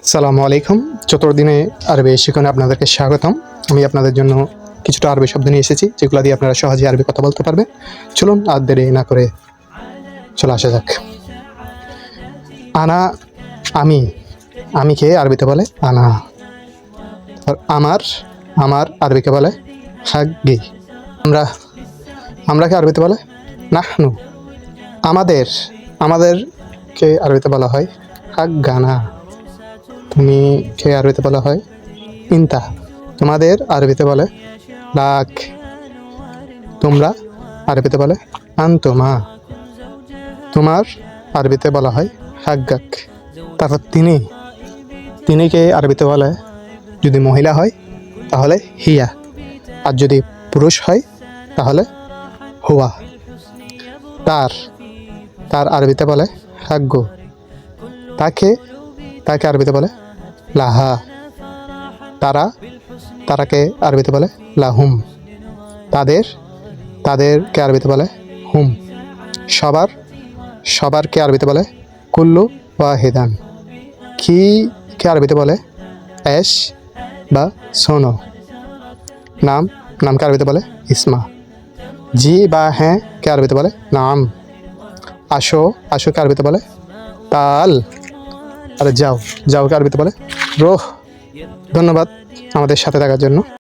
সালামু আলাইকুম। চতুর্দিনে আরবি শিখনে আপনাদেরকে স্বাগতম। আমি আপনাদের জন্য কিছুটা আরবি শব্দ নিয়ে এসেছি, যেগুলো দিয়ে আপনারা সহজে আরবি কথা বলতে পারবেন। চলুন আর দেরি না করে চলে আসা যাক। আনা, আমি। আমিকে আরবিতে বলে আনা। আর আমার আরবিকে বলে হাগ্গি। আমরাকে আরবিতে বলে নাহনু। আমাদেরকে আরবিতে বলা হয় হাগ্গানা। তুমি কে আরবিতে বলা হয় ইনতা। তোমাদের আরবিতে বলে লাক। তোমরা আরবিতে বলে আনতুমা। তোমার আরবিতে বলা হয় হাগ্গাক। তারপর তিনিকে আরবিতে বলে, যদি মহিলা হয় তাহলে হিয়া, আর যদি পুরুষ হয় তাহলে হুয়া। তার আরবিতে বলে হাগ্গু। তাকে আরবিতে বলে লাহা। তারাকে আরবিতে বলে লাহুম। তাদেরকে আরবিতে বলে হুম। সবারকে আরবিতে বলে কুল্লু ওয়াহিদান। কে আরবিতে বলে এশ বা সোনো। নামকে আরবিতে বলে ইসমা। জি বা হ্যাঁ কে আরবিতে বলে নাম। আসোকে আরবিতে বলে তাল। আর যাওকে আরবিতে বলে রোহ। ধন্যবাদ আমাদের সাথে থাকার জন্য।